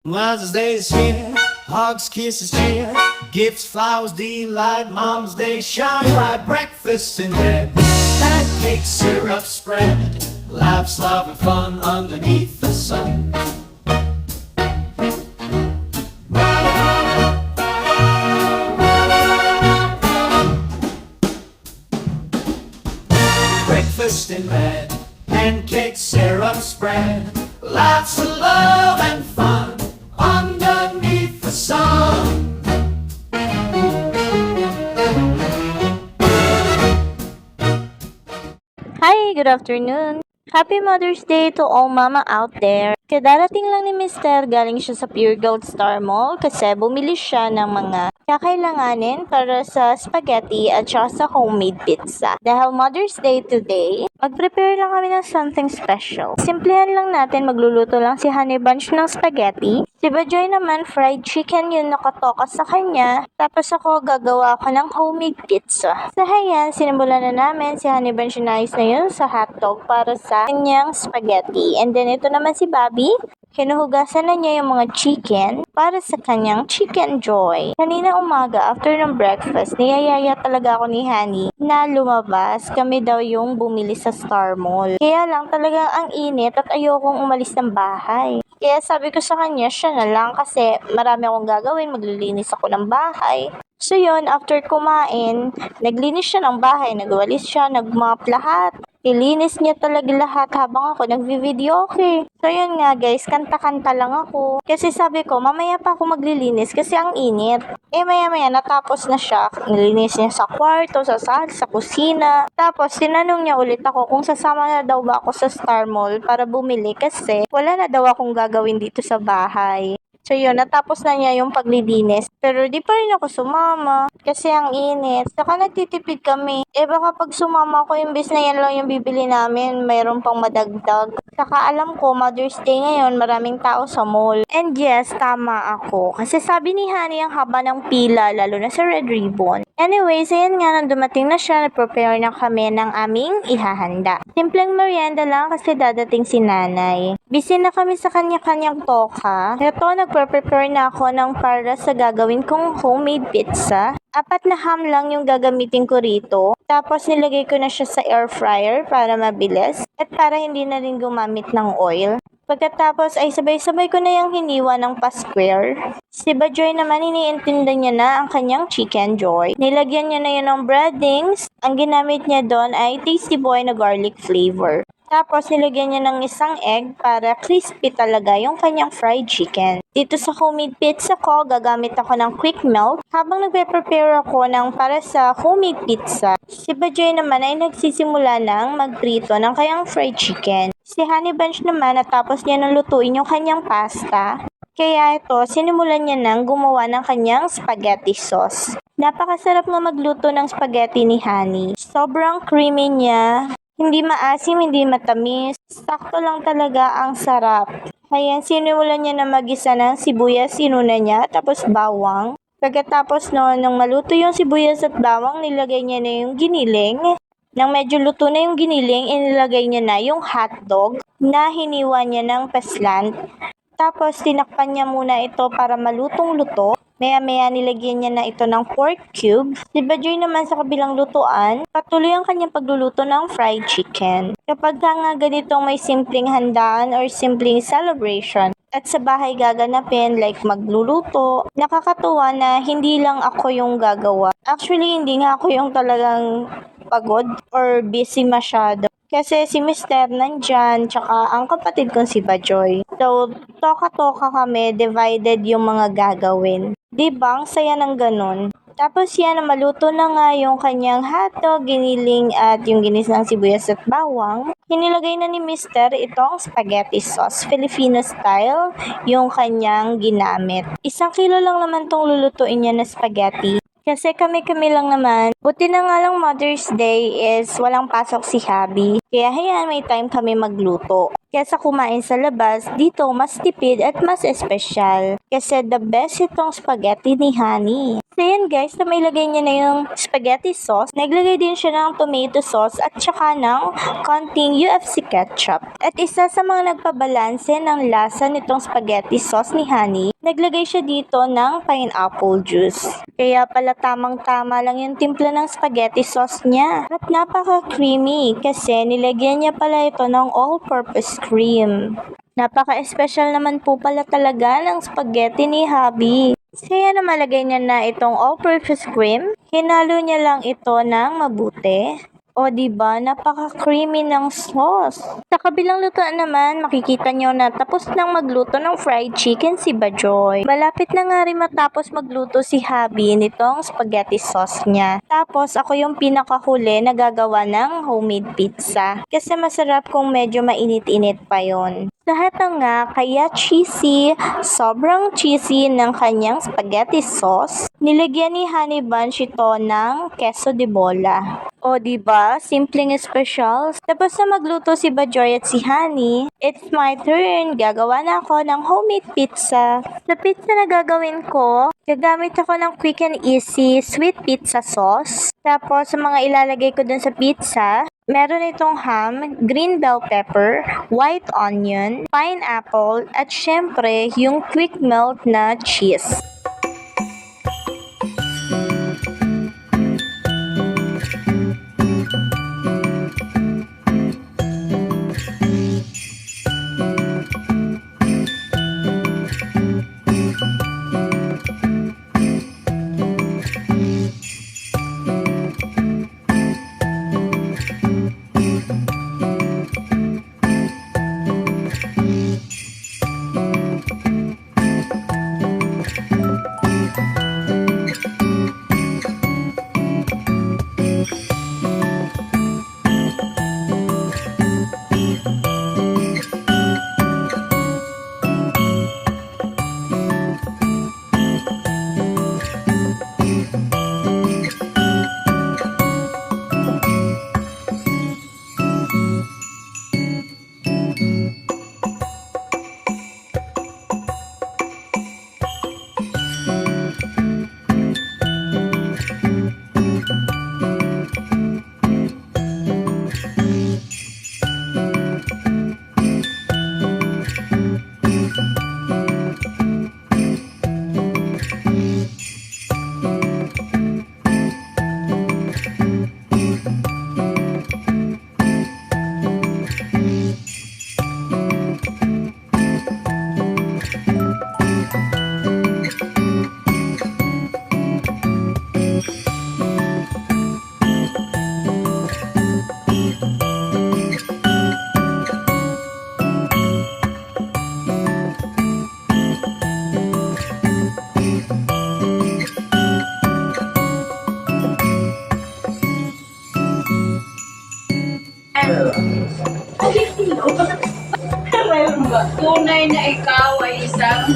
Mother's Day is here, hugs, kisses, cheer, gifts, flowers, delight. Mom's Day shine bright, breakfast in bed, pancakes, syrup spread, laughs, love, and fun underneath the sun. Breakfast in bed, pancakes, syrup spread, lots of love and fun underneath the sun. Hi, good afternoon. Happy Mother's Day to all mama out there. Kadarating lang ni Mister, galing siya sa Pure Gold Star Mall kasi bumili siya ng mga kakailanganin para sa spaghetti at saka sa homemade pizza. Dahil Mother's Day today, mag-prepare lang kami ng something special. Simplihan lang natin, magluluto lang si Honey Bunch ng spaghetti. Si Bajoy naman, fried chicken yung nakatoka sa kanya. Tapos ako, gagawa ako ng homemade pizza. Sa hayan, sinimulan na namin si Honey Bunch na ayos na yun sa hotdog para sa kanyang spaghetti. And then ito naman si Bobby, hinuhugasan na niya yung mga chicken para sa kanyang chicken joy. Kanina umaga, after ng breakfast, niyayaya talaga ako ni Honey na lumabas. Kami daw yung bumili sa Star Mall. Kaya lang talagang ang init at ayokong umalis ng bahay. Kaya sabi ko sa kanya, siya na lang kasi marami akong gagawin, maglilinis ako ng bahay. So yun, after kumain, naglinis siya ng bahay, nagwalis siya, nagmop lahat. Ilinis niya talaga lahat habang ako nagvi-video okay. So yun nga guys, kanta-kanta lang ako. Kasi sabi ko, mamaya pa ako maglilinis kasi ang init. Maya-maya natapos na siya. Nilinis niya sa kwarto, sa sala, sa kusina. Tapos tinanong niya ulit ako kung sasama na daw ba ako sa Star Mall para bumili kasi wala na daw akong gagawin dito sa bahay. So yun, natapos na niya yung paglilinis. Pero di pa rin ako sumama kasi ang init. Saka nagtitipid kami. Baka pag sumama ako, imbes na yan lang yung bibili namin, mayroon pang madagdag. Saka alam ko, Mother's Day ngayon, maraming tao sa mall. And yes, tama ako. Kasi sabi ni Honey, ang haba ng pila, lalo na sa Red Ribbon. Anyways, ayan nga, nang dumating na siya, nag-prepare na kami ng aming ihahanda. Simpleng merienda lang kasi dadating si nanay. Busy na kami sa kanya-kanyang toka. Ito, nagpre-prepare na ako ng para sa gagawin kong homemade pizza. 4 na ham lang yung gagamitin ko rito. Tapos nilagay ko na siya sa air fryer para mabilis at para hindi na rin gumamit ng oil. Pagkatapos ay sabay-sabay ko na yung hiniwa ng pa-square. Si Bajoy naman iniintindi niya na ang kanyang chicken joy. Nilagyan niya na yun ng breadings. Ang ginamit niya doon ay Tasty Boy na garlic flavor. Tapos nilagyan niya ng isang egg para crispy talaga yung kanyang fried chicken. Dito sa homemade pizza ko, gagamit ako ng quick melt habang nagpe-prepare ako ng para sa homemade pizza. Si Bajoy naman ay nagsisimula ng magprito ng kanyang fried chicken. Si Honey Bunch naman natapos niya nang lutuin yung kanyang pasta. Kaya ito, sinimulan niya nang gumawa ng kanyang spaghetti sauce. Napakasarap nga magluto ng spaghetti ni Honey. Sobrang creamy niya. Hindi maasim, hindi matamis. Sakto lang talaga ang sarap. Ayan, sinimulan niya na magisa ng sibuyas, sinuna niya, tapos bawang. Pagkatapos nung maluto yung sibuyas at bawang, nilagay niya na yung giniling. Nang medyo luto na yung giniling, inilagay niya na yung hotdog na hiniwa niya ng paslant. Tapos, tinakpan niya muna ito para malutong-luto. Maya-maya nilagyan niya na ito ng pork cube. Si Bajoy naman sa kabilang lutuan, patuloy ang kanyang pagluluto ng fried chicken. Kapag nga ganitong may simpleng handaan or simpleng celebration, at sa bahay gaganapin like magluluto, nakakatuwa na hindi lang ako yung gagawa. Actually, hindi nga ako yung talagang pagod or busy masyado. Kasi si Mister nandyan, tsaka ang kapatid kong si Bajoy. So, toka-toka kami, divided yung mga gagawin. Diba? Ang saya ng ganun. Tapos yan, maluto na nga yung kanyang hotdog, giniling at yung ginis ng sibuyas at bawang. Hinilagay na ni Mister itong spaghetti sauce, Filipino style, yung kanyang ginamit. 1 kilo lang naman tong lulutuin niya na spaghetti. Kasi kami-kami lang naman. Buti na nga lang Mother's Day is walang pasok si Habi. Kaya hayan, may time kami magluto. Kesa kumain sa labas, dito mas tipid at mas espesyal. Kasi the best itong spaghetti ni Honey. So yan guys, na mailagay niya na yung spaghetti sauce. Naglagay din siya ng tomato sauce at saka ng konting UFC ketchup. At isa sa mga nagpabalanse ng lasa nitong spaghetti sauce ni Honey, naglagay siya dito ng pineapple juice. Kaya pala tamang-tama lang yung timpla ng spaghetti sauce niya. At napaka-creamy kasi nilagyan niya pala ito ng all-purpose cream. Napaka-espesyal naman po pala talaga ng spaghetti ni Hubby. Kaya na malagay niya na itong all-purpose cream, hinalo niya lang ito ng mabuti. O diba, napaka-creamy ng sauce. Sa kabilang lutuan naman, makikita nyo na tapos nang magluto ng fried chicken si Bajoy. Malapit na nga rin matapos magluto si Hubby nitong spaghetti sauce niya. Tapos ako yung pinakahuli na gagawa ng homemade pizza. Kasi masarap kung medyo mainit-init pa yon. Lahat na nga, kaya cheesy, sobrang cheesy ng kanyang spaghetti sauce. Nilagyan ni Honey Bunch ito ng queso de bola. O diba, simpleng espesyal. Tapos na magluto si Bajoy at si Honey, it's my turn. Gagawa na ako ng homemade pizza. Sa pizza na gagawin ko, gagamit ako ng quick and easy sweet pizza sauce. Tapos sa mga ilalagay ko dun sa pizza, meron itong ham, green bell pepper, white onion, pineapple, at syempre yung quick melt na cheese. Tunay na ikaw ay isang